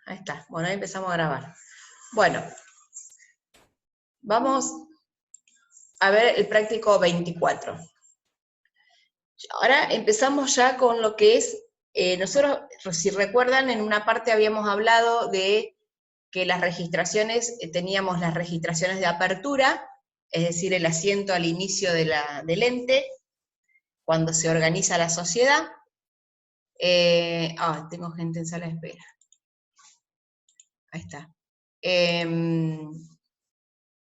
Ahí está. Bueno, ahí empezamos a grabar. Bueno, vamos a ver el práctico 24. Ahora empezamos ya con lo que es, nosotros, si recuerdan, en una parte habíamos hablado de que las registraciones, teníamos las registraciones de apertura, es decir, el asiento al inicio del ente, cuando se organiza la sociedad. Tengo gente en sala de espera. Ahí está.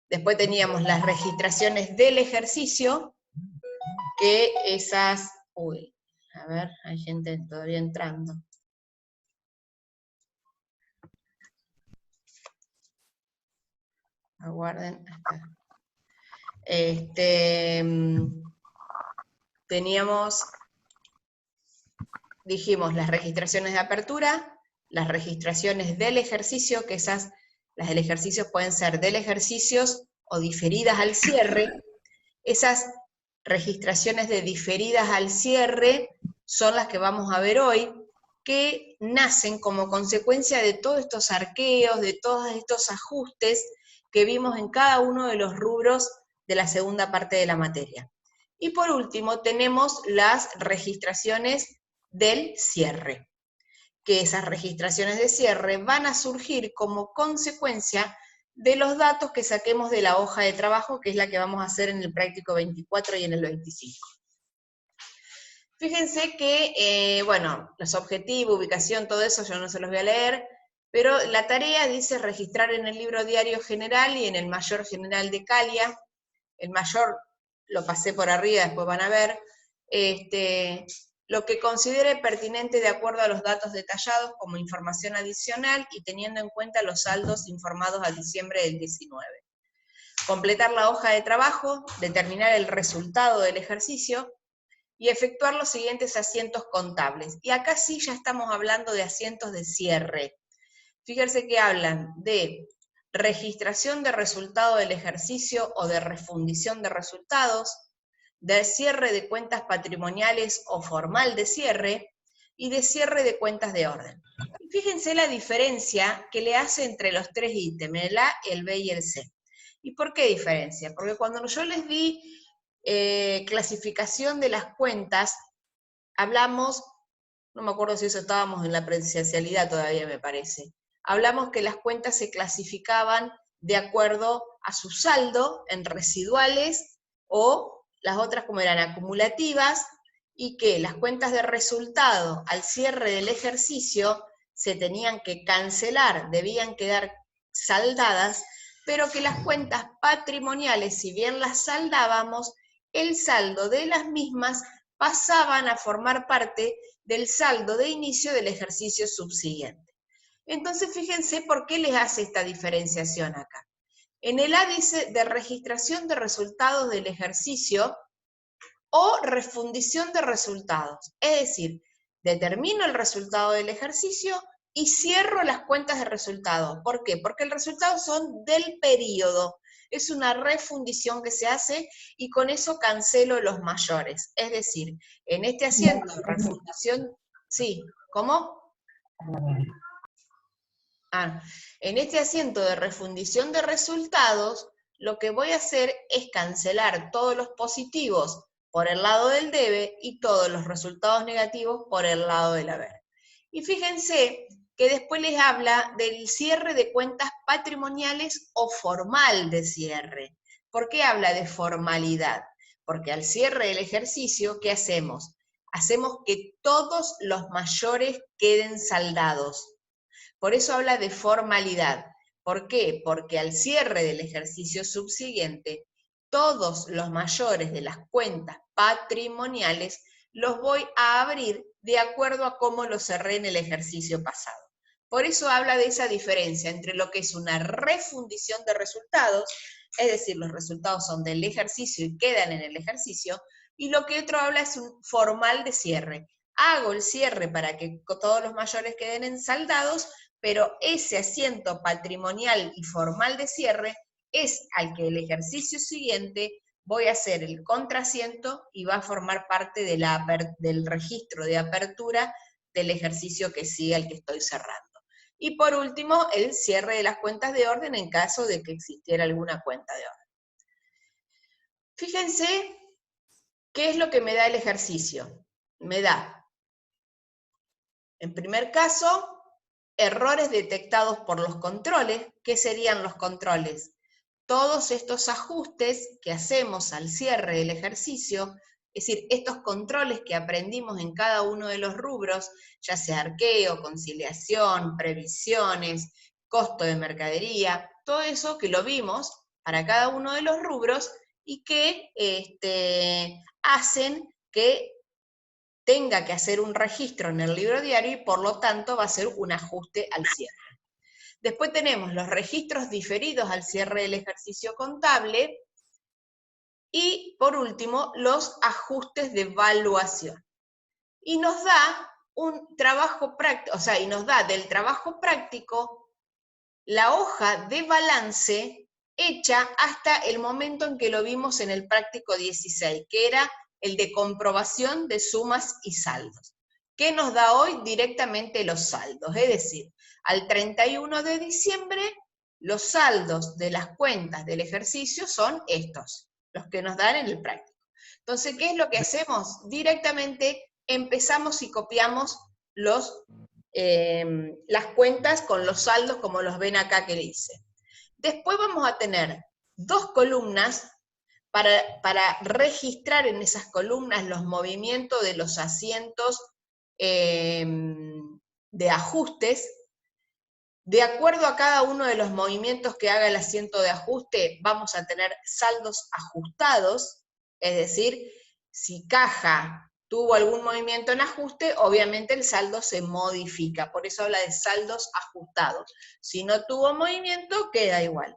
Después teníamos las registraciones del ejercicio, que esas... Uy, a ver, hay gente todavía entrando. Aguarden, acá. Teníamos, dijimos, las registraciones de apertura, las registraciones del ejercicio, que esas, las del ejercicio pueden ser del ejercicio o diferidas al cierre. Esas registraciones de diferidas al cierre son las que vamos a ver hoy, que nacen como consecuencia de todos estos arqueos, de todos estos ajustes que vimos en cada uno de los rubros de la segunda parte de la materia. Y por último tenemos las registraciones del cierre, que esas registraciones de cierre van a surgir como consecuencia de los datos que saquemos de la hoja de trabajo, que es la que vamos a hacer en el práctico 24 y en el 25. Fíjense que, bueno, los objetivos, ubicación, todo eso yo no se los voy a leer, pero la tarea dice registrar en el libro diario general y en el mayor general de Calia. El mayor lo pasé por arriba, después van a ver. Lo que considere pertinente de acuerdo a los datos detallados como información adicional y teniendo en cuenta los saldos informados a diciembre del 19. Completar la hoja de trabajo, determinar el resultado del ejercicio y efectuar los siguientes asientos contables. Y acá sí ya estamos hablando de asientos de cierre. Fíjense que hablan de registración de resultado del ejercicio o de refundición de resultados, de cierre de cuentas patrimoniales o formal de cierre, y de cierre de cuentas de orden. Y fíjense la diferencia que le hace entre los tres ítems, el A, el B y el C. ¿Y por qué diferencia? Porque cuando yo les di clasificación de las cuentas, hablamos, no me acuerdo si eso estábamos en la presencialidad todavía me parece, hablamos que las cuentas se clasificaban de acuerdo a su saldo en residuales o las otras como eran acumulativas, y que las cuentas de resultado al cierre del ejercicio se tenían que cancelar, debían quedar saldadas, pero que las cuentas patrimoniales, si bien las saldábamos, el saldo de las mismas pasaban a formar parte del saldo de inicio del ejercicio subsiguiente. Entonces, fíjense por qué les hace esta diferenciación acá. En el A dice de registración de resultados del ejercicio o refundición de resultados. Es decir, determino el resultado del ejercicio y cierro las cuentas de resultado. ¿Por qué? Porque el resultado son del periodo. Es una refundición que se hace y con eso cancelo los mayores. Es decir, en este asiento de refundición, sí, ¿cómo? En este asiento de refundición de resultados, lo que voy a hacer es cancelar todos los positivos por el lado del debe y todos los resultados negativos por el lado del haber. Y fíjense que después les habla del cierre de cuentas patrimoniales o formal de cierre. ¿Por qué habla de formalidad? Porque al cierre del ejercicio, ¿qué hacemos? Hacemos que todos los mayores queden saldados. Por eso habla de formalidad. ¿Por qué? Porque al cierre del ejercicio subsiguiente, todos los mayores de las cuentas patrimoniales los voy a abrir de acuerdo a cómo los cerré en el ejercicio pasado. Por eso habla de esa diferencia entre lo que es una refundición de resultados, es decir, los resultados son del ejercicio y quedan en el ejercicio, y lo que otro habla es un formal de cierre. Hago el cierre para que todos los mayores queden ensaldados, pero ese asiento patrimonial y formal de cierre es al que el ejercicio siguiente voy a hacer el contrasiento y va a formar parte de del registro de apertura del ejercicio que sigue al que estoy cerrando. Y por último, el cierre de las cuentas de orden en caso de que existiera alguna cuenta de orden. Fíjense qué es lo que me da el ejercicio. Me da, en primer caso, errores detectados por los controles. ¿Qué serían los controles? Todos estos ajustes que hacemos al cierre del ejercicio, es decir, estos controles que aprendimos en cada uno de los rubros, ya sea arqueo, conciliación, previsiones, costo de mercadería, todo eso que lo vimos para cada uno de los rubros y que hacen que tenga que hacer un registro en el libro diario y por lo tanto va a ser un ajuste al cierre. Después tenemos los registros diferidos al cierre del ejercicio contable y por último los ajustes de evaluación. Y nos da un trabajo práctico, o sea, y nos da del trabajo práctico la hoja de balance hecha hasta el momento en que lo vimos en el práctico 16, que era el de comprobación de sumas y saldos. ¿Qué nos da hoy? Directamente los saldos, es decir, al 31 de diciembre, los saldos de las cuentas del ejercicio son estos, los que nos dan en el práctico. Entonces, ¿qué es lo que hacemos? Directamente empezamos y copiamos las cuentas con los saldos como los ven acá que dice. Después vamos a tener dos columnas para registrar en esas columnas los movimientos de los asientos de ajustes. De acuerdo a cada uno de los movimientos que haga el asiento de ajuste, vamos a tener saldos ajustados, es decir, si caja tuvo algún movimiento en ajuste, obviamente el saldo se modifica, por eso habla de saldos ajustados. Si no tuvo movimiento, queda igual.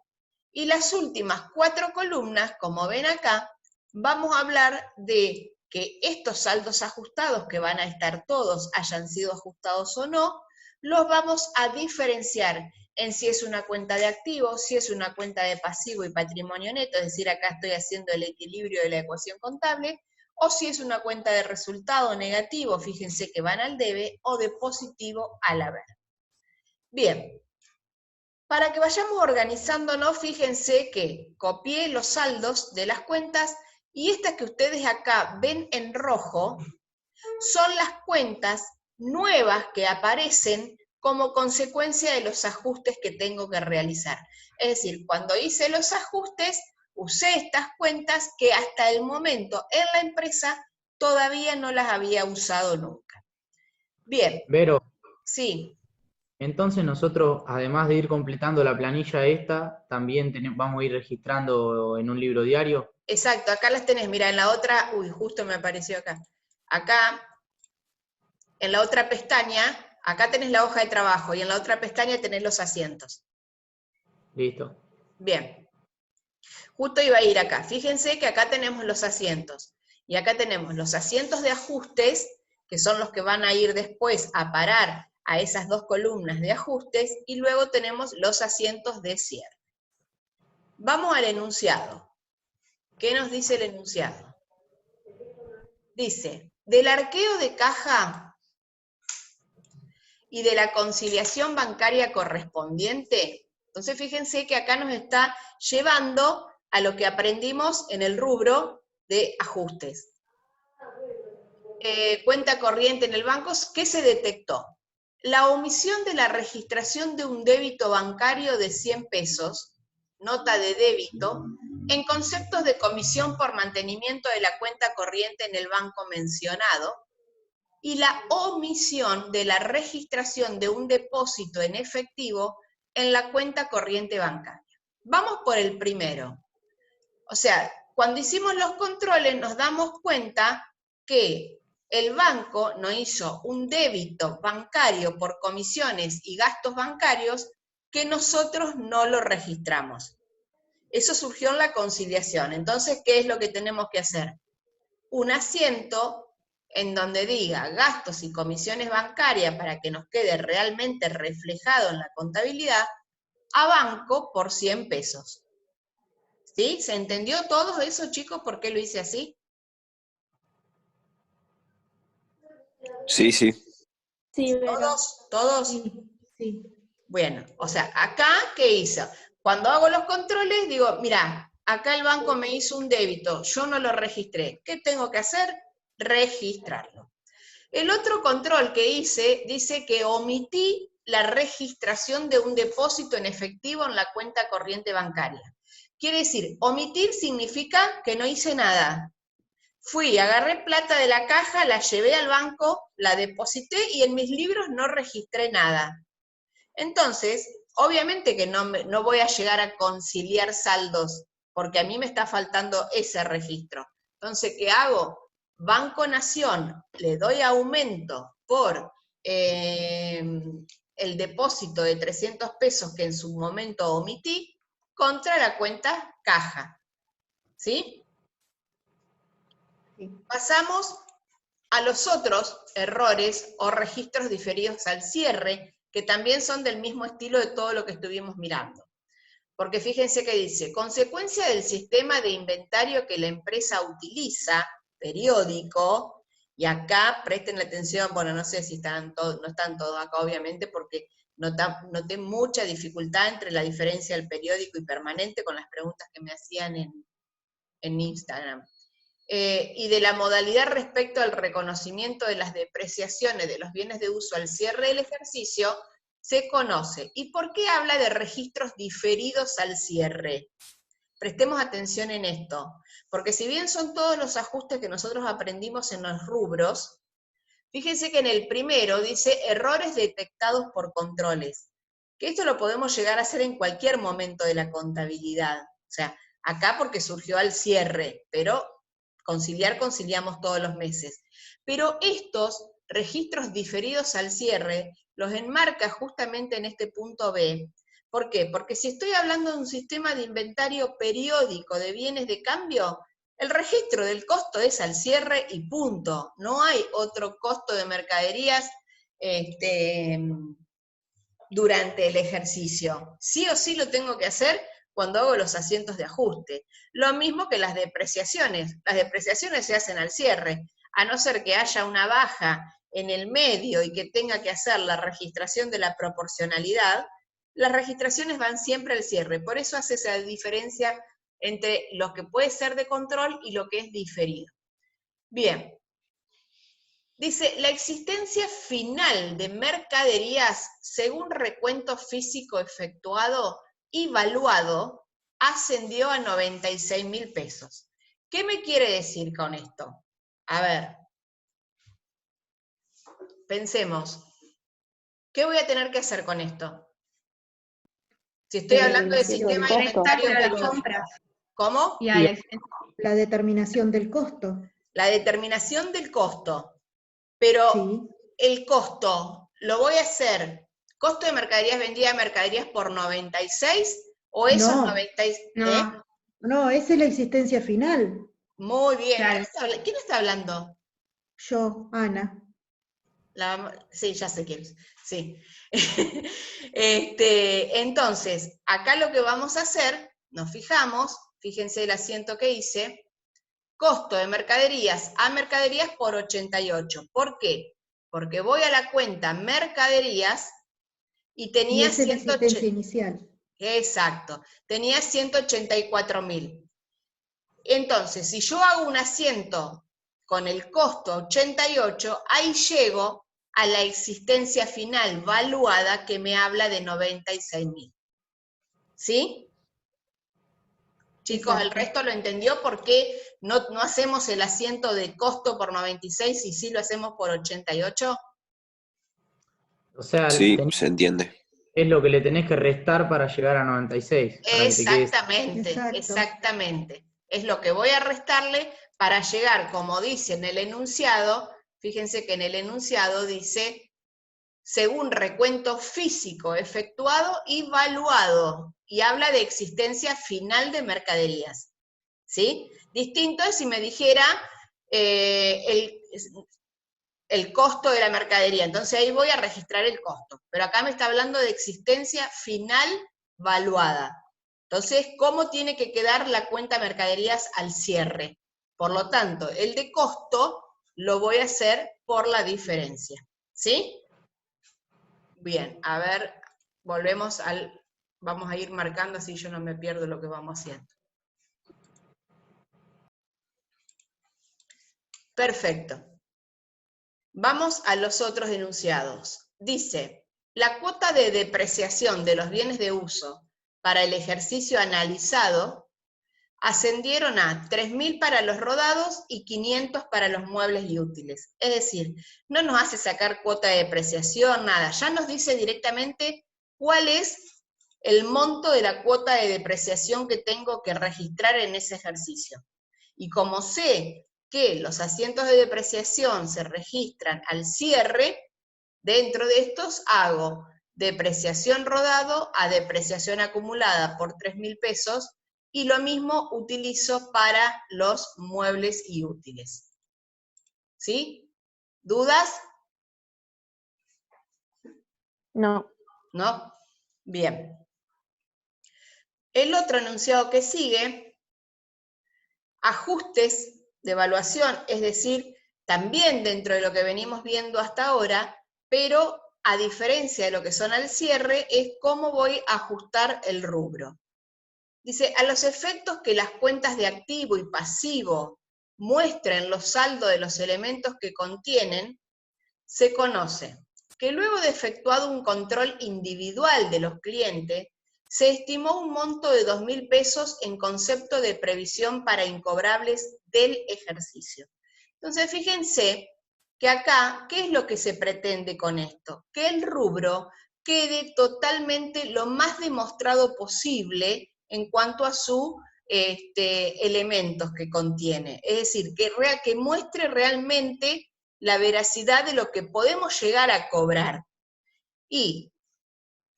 Y las últimas 4 columnas, como ven acá, vamos a hablar de que estos saldos ajustados, que van a estar todos, hayan sido ajustados o no, los vamos a diferenciar en si es una cuenta de activo, si es una cuenta de pasivo y patrimonio neto, es decir, acá estoy haciendo el equilibrio de la ecuación contable, o si es una cuenta de resultado negativo, fíjense que van al debe, o de positivo al haber. Bien, para que vayamos organizándonos, fíjense que copié los saldos de las cuentas y estas que ustedes acá ven en rojo son las cuentas nuevas que aparecen como consecuencia de los ajustes que tengo que realizar. Es decir, cuando hice los ajustes, usé estas cuentas que hasta el momento en la empresa todavía no las había usado nunca. Bien. Vero, Sí. entonces nosotros, además de ir completando la planilla esta, también vamos a ir registrando en un libro diario. Exacto, acá las tenés, mira, en la otra, uy, justo me apareció acá. Acá, en la otra pestaña, acá tenés la hoja de trabajo y en la otra pestaña tenés los asientos. Listo. Bien. Justo iba a ir acá. Fíjense que acá tenemos los asientos. Y acá tenemos los asientos de ajustes, que son los que van a ir después a parar a esas dos columnas de ajustes, y luego tenemos los asientos de cierre. Vamos al enunciado. ¿Qué nos dice el enunciado? Dice, del arqueo de caja y de la conciliación bancaria correspondiente. Entonces fíjense que acá nos está llevando a lo que aprendimos en el rubro de ajustes. Cuenta corriente en el banco, ¿qué se detectó? La omisión de la registración de un débito bancario de 100 pesos, nota de débito, en conceptos de comisión por mantenimiento de la cuenta corriente en el banco mencionado, y la omisión de la registración de un depósito en efectivo en la cuenta corriente bancaria. Vamos por el primero. O sea, cuando hicimos los controles nos damos cuenta que el banco no hizo un débito bancario por comisiones y gastos bancarios que nosotros no lo registramos. Eso surgió en la conciliación. Entonces, ¿qué es lo que tenemos que hacer? Un asiento en donde diga gastos y comisiones bancarias para que nos quede realmente reflejado en la contabilidad, a banco por 100 pesos. ¿Sí? ¿Se entendió todo eso, chicos? ¿Por qué lo hice así? Sí, sí. Sí, Vero. ¿Todos? ¿Todos? Sí, sí. Bueno, o sea, acá, ¿qué hizo? Cuando hago los controles, digo, mira, acá el banco me hizo un débito, yo no lo registré. ¿Qué tengo que hacer? Registrarlo. El otro control que hice dice que omití la registración de un depósito en efectivo en la cuenta corriente bancaria. Quiere decir, omitir significa que no hice nada. Fui, agarré plata de la caja, la llevé al banco, la deposité y en mis libros no registré nada. Entonces, obviamente que no voy a llegar a conciliar saldos, porque a mí me está faltando ese registro. Entonces, ¿qué hago? Banco Nación, le doy aumento por el depósito de 300 pesos que en su momento omití, contra la cuenta caja. ¿Sí? Sí. Pasamos a los otros errores o registros diferidos al cierre, que también son del mismo estilo de todo lo que estuvimos mirando. Porque fíjense que dice, consecuencia del sistema de inventario que la empresa utiliza, periódico, y acá presten la atención, bueno, no sé si están todos, no están todos acá obviamente, porque noté mucha dificultad entre la diferencia del periódico y permanente con las preguntas que me hacían en Instagram. Y de la modalidad respecto al reconocimiento de las depreciaciones de los bienes de uso al cierre del ejercicio, se conoce. ¿Y por qué habla de registros diferidos al cierre? Prestemos atención en esto, porque si bien son todos los ajustes que nosotros aprendimos en los rubros, fíjense que en el primero dice errores detectados por controles, que esto lo podemos llegar a hacer en cualquier momento de la contabilidad. O sea, acá porque surgió al cierre, pero conciliamos todos los meses. Pero estos registros diferidos al cierre los enmarca justamente en este punto B. ¿Por qué? Porque si estoy hablando de un sistema de inventario periódico de bienes de cambio, el registro del costo es al cierre y punto. No hay otro costo de mercaderías durante el ejercicio. Sí o sí lo tengo que hacer cuando hago los asientos de ajuste. Lo mismo que las depreciaciones. Las depreciaciones se hacen al cierre, a no ser que haya una baja en el medio y que tenga que hacer la registración de la proporcionalidad, las registraciones van siempre al cierre. Por eso hace esa diferencia entre lo que puede ser de control y lo que es diferido. Bien. Dice, la existencia final de mercaderías según recuento físico efectuado y valuado ascendió a 96.000 pesos. ¿Qué me quiere decir con esto? A ver, pensemos, ¿qué voy a tener que hacer con esto? Si estoy hablando de sistema de inventario periódico. ¿Cómo? Y Alex, La determinación del costo. La determinación del costo. Pero Sí. el costo, ¿lo voy a hacer costo de mercaderías vendidas, mercaderías por 96? ¿O esos No. 96? no, No, esa es la existencia final. Muy bien. Claro. ¿Quién está hablando? Yo, Ana. Sí, ya sé quién es. Sí. Entonces, acá lo que vamos a hacer, nos fijamos, fíjense el asiento que hice, costo de mercaderías a mercaderías por 88. ¿Por qué? Porque voy a la cuenta mercaderías y Y tenía esa es la existencia inicial. Exacto, tenía 184.000. Entonces, si yo hago un asiento con el costo 88, ahí llego a la existencia final valuada que me habla de 96.000. ¿Sí? Chicos, Exacto. ¿el resto lo entendió? ¿Por qué no hacemos el asiento de costo por 96 y sí lo hacemos por 88? O sea, Sí, se entiende. es lo que le tenés que restar para llegar a 96, para que te quedes. Exactamente, Exacto. exactamente. Es lo que voy a restarle para llegar, como dice en el enunciado, fíjense que en el enunciado dice, según recuento físico efectuado y valuado, y habla de existencia final de mercaderías. ¿Sí? Distinto es si me dijera el costo de la mercadería, entonces ahí voy a registrar el costo, pero acá me está hablando de existencia final valuada. Entonces, ¿cómo tiene que quedar la cuenta mercaderías al cierre? Por lo tanto, el de costo lo voy a hacer por la diferencia. ¿Sí? Bien, a ver, volvemos vamos a ir marcando así yo no me pierdo lo que vamos haciendo. Perfecto. Vamos a los otros enunciados. Dice, la cuota de depreciación de los bienes de uso para el ejercicio analizado ascendieron a 3.000 para los rodados y 500 para los muebles y útiles. Es decir, no nos hace sacar cuota de depreciación, nada. Ya nos dice directamente cuál es el monto de la cuota de depreciación que tengo que registrar en ese ejercicio. Y como sé que los asientos de depreciación se registran al cierre, dentro de estos hago depreciación rodado a depreciación acumulada por 3.000 pesos, y lo mismo utilizo para los muebles y útiles. ¿Sí? ¿Dudas? No. ¿No? Bien. El otro enunciado que sigue, ajustes de evaluación, es decir, también dentro de lo que venimos viendo hasta ahora, pero a diferencia de lo que son al cierre, es cómo voy a ajustar el rubro. Dice, a los efectos que las cuentas de activo y pasivo muestren los saldos de los elementos que contienen, se conoce que luego de efectuado un control individual de los clientes, se estimó un monto de 2.000 pesos en concepto de previsión para incobrables del ejercicio. Entonces, fíjense que acá, ¿qué es lo que se pretende con esto? Que el rubro quede totalmente lo más demostrado posible en cuanto a sus elementos que contiene. Es decir, que muestre realmente la veracidad de lo que podemos llegar a cobrar. ¿Y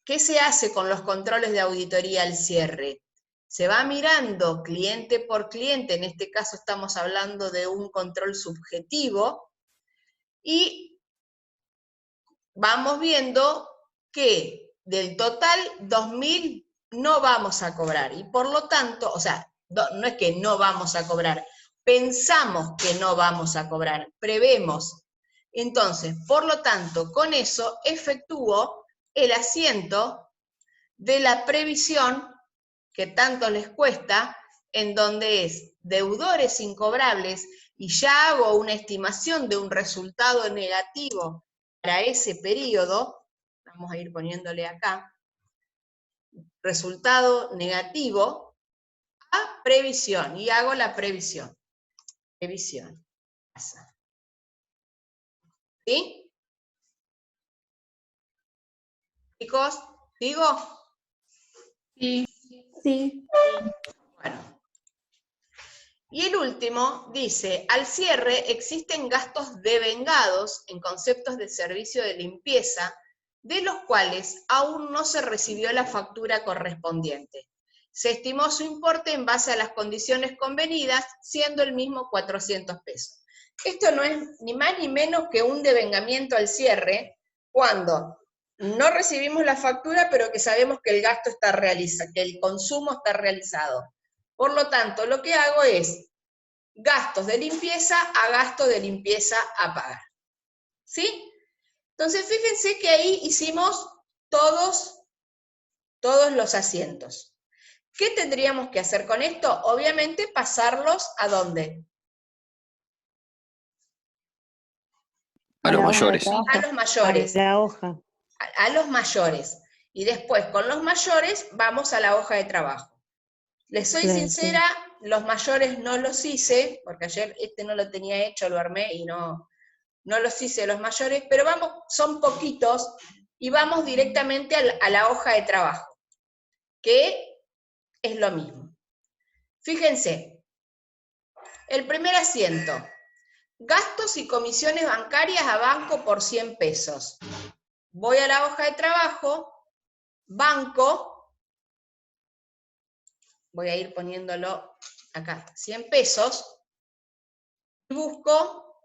qué se hace con los controles de auditoría al cierre? Se va mirando cliente por cliente, en este caso estamos hablando de un control subjetivo, y vamos viendo que del total 2.000 no vamos a cobrar, y por lo tanto, o sea, no es que no vamos a cobrar, pensamos que no vamos a cobrar, prevemos. Entonces, por lo tanto, con eso efectúo el asiento de la previsión que tanto les cuesta, en donde es deudores incobrables, y ya hago una estimación de un resultado negativo para ese periodo, vamos a ir poniéndole acá, resultado negativo a previsión, y hago la previsión. Previsión. ¿Sí? Chicos, ¿digo? Sí. Sí. Bueno. Y el último dice, al cierre existen gastos devengados en conceptos de servicio de limpieza, de los cuales aún no se recibió la factura correspondiente. Se estimó su importe en base a las condiciones convenidas, siendo el mismo 400 pesos. Esto no es ni más ni menos que un devengamiento al cierre, cuando no recibimos la factura, pero que sabemos que el gasto está realizado, que el consumo está realizado. Por lo tanto, lo que hago es gastos de limpieza a gastos de limpieza a pagar. ¿Sí? Entonces, fíjense que ahí hicimos todos los asientos. ¿Qué tendríamos que hacer con esto? Obviamente, pasarlos ¿a dónde? A los mayores. A los mayores. A la hoja. A los mayores. Y después, con los mayores, vamos a la hoja de trabajo. Les soy sincera, los mayores no los hice, porque ayer no lo tenía hecho, lo armé y no los hice los mayores, pero vamos, son poquitos, y vamos directamente a la hoja de trabajo, que es lo mismo. Fíjense, el primer asiento, gastos y comisiones bancarias a banco por 100 pesos. Voy a la hoja de trabajo, banco, voy a ir poniéndolo acá, 100 pesos, y busco,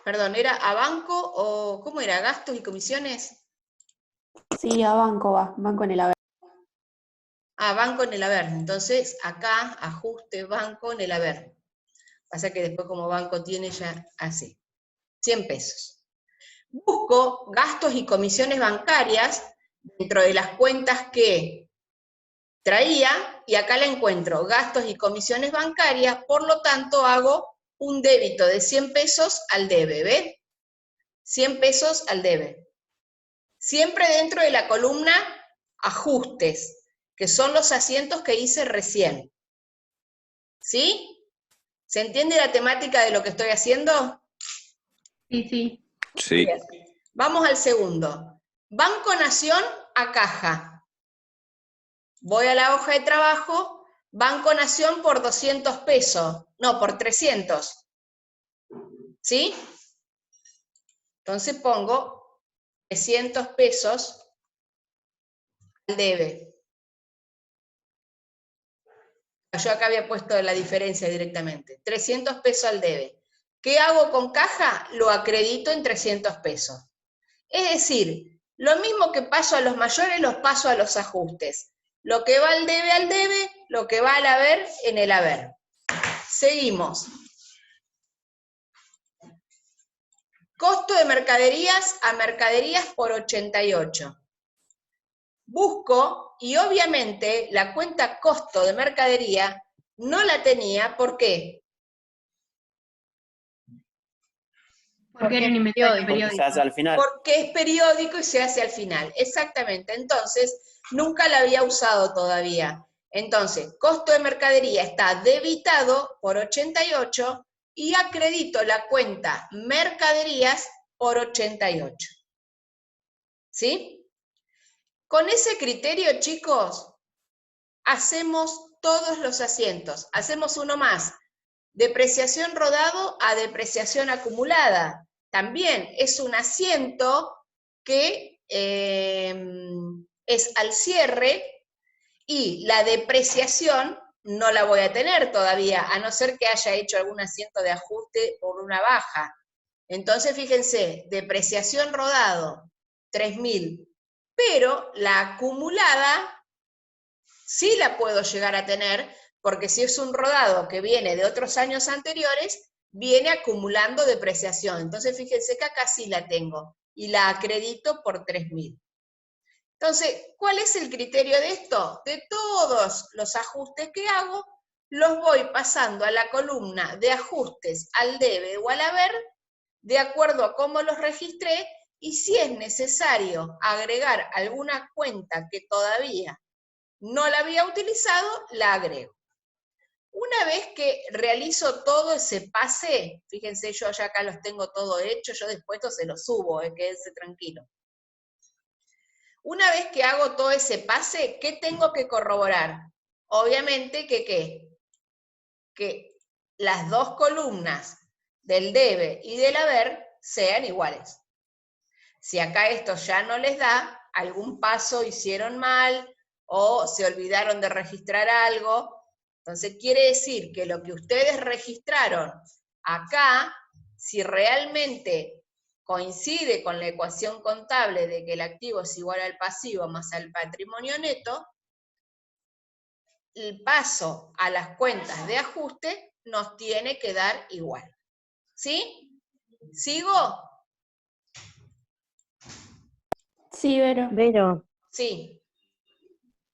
perdón, ¿era a banco o cómo era? ¿Gastos y comisiones? Sí, a banco va, banco en el haber. Ah, banco en el haber. Entonces, acá, ajuste banco en el haber. Pasa que después como banco tiene ya así. 100 pesos. Busco gastos y comisiones bancarias dentro de las cuentas que traía, y acá la encuentro, gastos y comisiones bancarias, por lo tanto hago un débito de 100 pesos al debe, ¿ve? 100 pesos al debe. Siempre dentro de la columna ajustes, que son los asientos que hice recién. ¿Sí? ¿Se entiende la temática de lo que estoy haciendo? Sí, sí. Sí. Bien. Vamos al segundo. Banco Nación a caja. Voy a la hoja de trabajo, Banco Nación por 200 pesos. No, por 300. ¿Sí? Entonces pongo 300 pesos al debe. Yo acá había puesto la diferencia directamente. 300 pesos al debe. ¿Qué hago con caja? Lo acredito en 300 pesos. Es decir, lo mismo que paso a los mayores, los paso a los ajustes. Lo que va al debe, lo que va al haber, en el haber. Seguimos. Costo de mercaderías a mercaderías por 88. Busco, y obviamente la cuenta costo de mercadería no la tenía, ¿por qué? Porque era un inventario Porque se hace al final. Porque es periódico y se hace al final. Exactamente. Entonces, nunca la había usado todavía. Entonces, costo de mercadería está debitado por 88 y acredito la cuenta mercaderías por 88. ¿Sí? Con ese criterio, chicos, hacemos todos los asientos. Hacemos uno más. Depreciación rodado a depreciación acumulada. También es un asiento que es al cierre, y la depreciación no la voy a tener todavía, a no ser que haya hecho algún asiento de ajuste por una baja. Entonces, fíjense, depreciación rodado, 3.000, pero la acumulada sí la puedo llegar a tener, porque si es un rodado que viene de otros años anteriores, viene acumulando depreciación. Entonces, fíjense que acá sí la tengo, y la acredito por 3.000. Entonces, ¿cuál es el criterio de esto? De todos los ajustes que hago, los voy pasando a la columna de ajustes al debe o al haber, de acuerdo a cómo los registré, y si es necesario agregar alguna cuenta que todavía no la había utilizado, la agrego. Una vez que realizo todo ese pase, fíjense, yo ya acá los tengo todo hecho, yo después esto se lo subo, quédense tranquilo. Una vez que hago todo ese pase, ¿qué tengo que corroborar? Obviamente que las dos columnas del debe y del haber sean iguales. Si acá esto ya no les da, algún paso hicieron mal o se olvidaron de registrar algo, entonces quiere decir que lo que ustedes registraron acá, si realmente coincide con la ecuación contable de que el activo es igual al pasivo más al patrimonio neto, el paso a las cuentas de ajuste nos tiene que dar igual. ¿Sí? ¿Sigo? Sí, Vero. Pero Sí.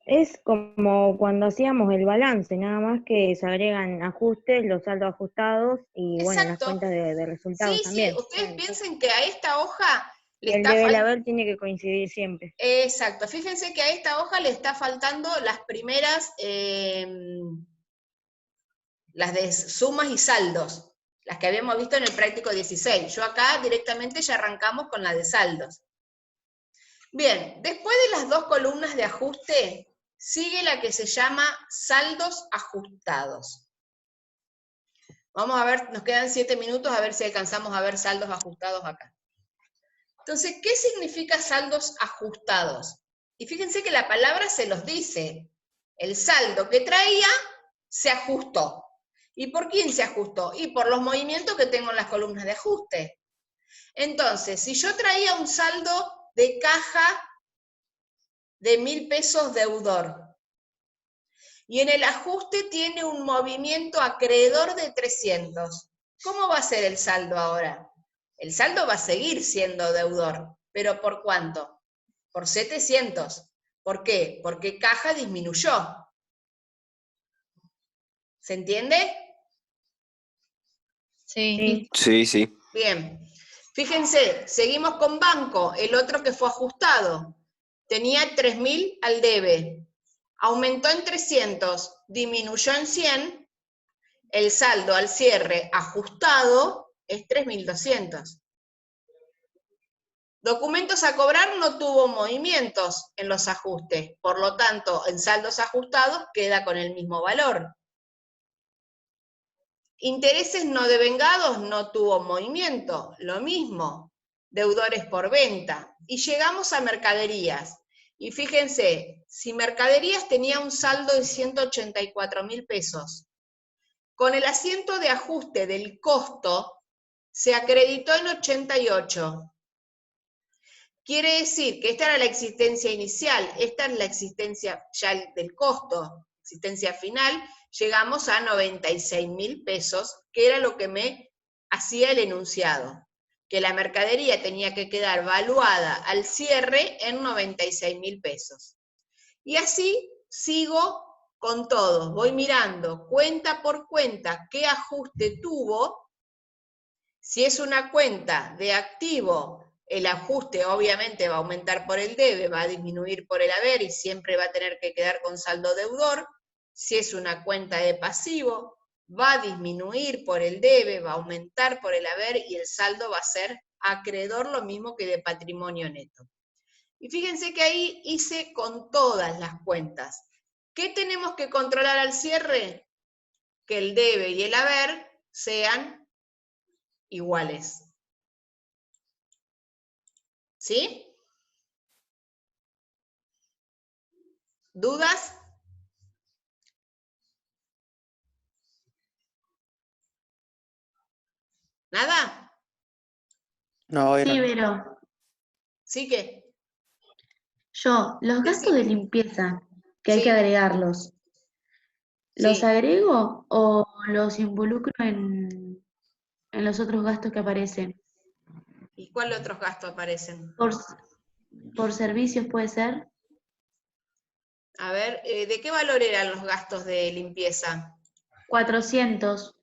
es como cuando hacíamos el balance, nada más que se agregan ajustes, los saldos ajustados y bueno, las Exacto. cuentas de resultados Sí, también. sí, ustedes piensen que a esta hoja le El está debe faltando. haber tiene que coincidir siempre. Exacto, fíjense que a esta hoja le está faltando las primeras, las de sumas y saldos, las que habíamos visto en el práctico 16. Yo acá directamente ya arrancamos con la de saldos. Bien, después de las dos columnas de ajuste, sigue la que se llama saldos ajustados. Vamos a ver, nos quedan 7 minutos, a ver si alcanzamos a ver saldos ajustados acá. Entonces, ¿qué significa saldos ajustados? Y fíjense que la palabra se los dice. El saldo que traía se ajustó. ¿Y por quién se ajustó? Y por los movimientos que tengo en las columnas de ajuste. Entonces, si yo traía un saldo de caja de 1.000 pesos deudor, y en el ajuste tiene un movimiento acreedor de 300, ¿cómo va a ser el saldo ahora? El saldo va a seguir siendo deudor, pero ¿por cuánto? Por 700. ¿Por qué? Porque caja disminuyó. ¿Se entiende? Sí. Sí, sí. Bien. Fíjense, seguimos con banco, el otro que fue ajustado. Tenía 3.000 al debe. Aumentó en 300, disminuyó en 100. El saldo al cierre ajustado es 3.200. Documentos a cobrar no tuvo movimientos en los ajustes, por lo tanto, en saldos ajustados queda con el mismo valor. Intereses no devengados no tuvo movimiento, lo mismo. Deudores por venta. Y llegamos a mercaderías. Y fíjense, si mercaderías tenía un saldo de 184.000 pesos, con el asiento de ajuste del costo, se acreditó en 88. Quiere decir que esta era la existencia inicial, esta es la existencia ya del costo, existencia final, llegamos a 96.000 pesos, que era lo que me hacía el enunciado, que la mercadería tenía que quedar valuada al cierre en 96.000 pesos. Y así sigo con todos, voy mirando cuenta por cuenta qué ajuste tuvo. Si es una cuenta de activo, el ajuste obviamente va a aumentar por el debe, va a disminuir por el haber y siempre va a tener que quedar con saldo deudor. Si es una cuenta de pasivo, va a disminuir por el debe, va a aumentar por el haber y el saldo va a ser acreedor, lo mismo que de patrimonio neto. Y fíjense que ahí hice con todas las cuentas. ¿Qué tenemos que controlar al cierre? Que el debe y el haber sean iguales. ¿Sí? ¿Dudas? ¿Nada? No, Sí, eran. Vero. ¿Sí que? Los gastos de limpieza, que hay que Sí, agregarlos, ¿los sí. agrego o los involucro en los otros gastos que aparecen? ¿Y cuáles otros gastos aparecen? ¿Por servicios puede ser? A ver, ¿de qué valor eran los gastos de limpieza? 400.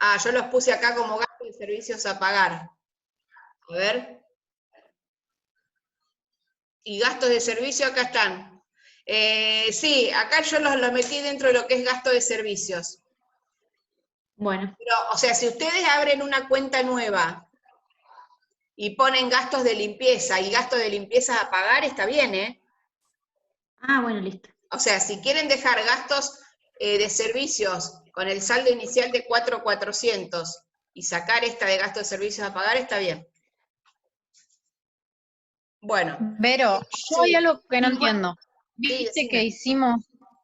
Ah, yo los puse acá como gastos de servicios a pagar. A ver. Y gastos de servicio acá están. Sí, acá yo los metí dentro de lo que es gasto de servicios. Bueno, Pero, o sea, si ustedes abren una cuenta nueva y ponen gastos de limpieza y gastos de limpieza a pagar, está bien, ¿eh? bueno, listo. O sea, si quieren dejar gastos de servicios con el saldo inicial de 4.400 y sacar esta de gastos de servicios a pagar, está bien. Bueno. Vero, yo hay Sí, algo que no sí, entiendo. sí, Viste que decime.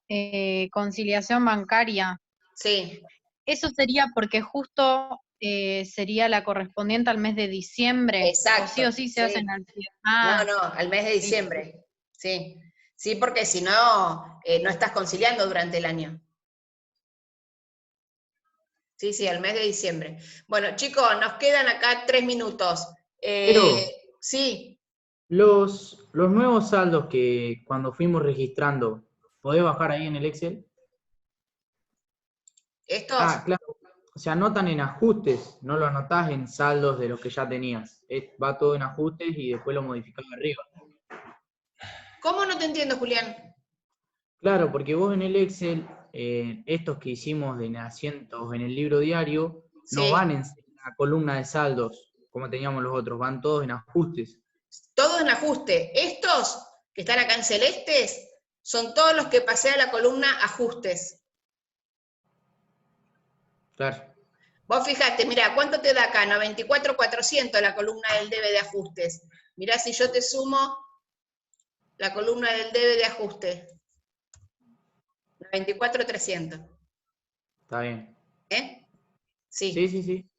hicimos conciliación bancaria. Sí, Eso sería porque justo sería la correspondiente al mes de diciembre. exacto. O sí se hacen Sí. al No, no, al mes de listo. diciembre. Sí, sí, porque si no, no estás conciliando durante el año. Sí, sí, al mes de diciembre. Bueno, chicos, nos quedan acá 3 minutos. Pero Sí, los nuevos saldos que cuando fuimos registrando, ¿podés bajar ahí en el Excel? estos, Ah, claro. Se anotan en ajustes, no lo anotás en saldos de los que ya tenías. Va todo en ajustes y después lo modificás arriba. ¿cómo no te entiendo, Julián? Claro, porque vos en el Excel, estos que hicimos de asientos en el libro diario, no Sí, van en la columna de saldos, como teníamos los otros, van todos en ajustes. todo en ajuste. Estos que están acá en celestes son todos los que pasé a la columna ajustes. Claro. Vos fijate, mirá, ¿cuánto te da acá? 94.400 la columna del debe de ajustes. Mirá si yo te sumo la columna del debe de ajuste. 94.300. Está bien. ¿Eh? Sí, Sí. sí, sí.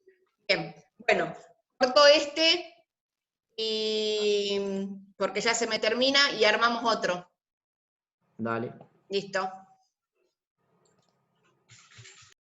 Bien. Bueno, corto este y porque ya se me termina y armamos otro. Dale. Listo.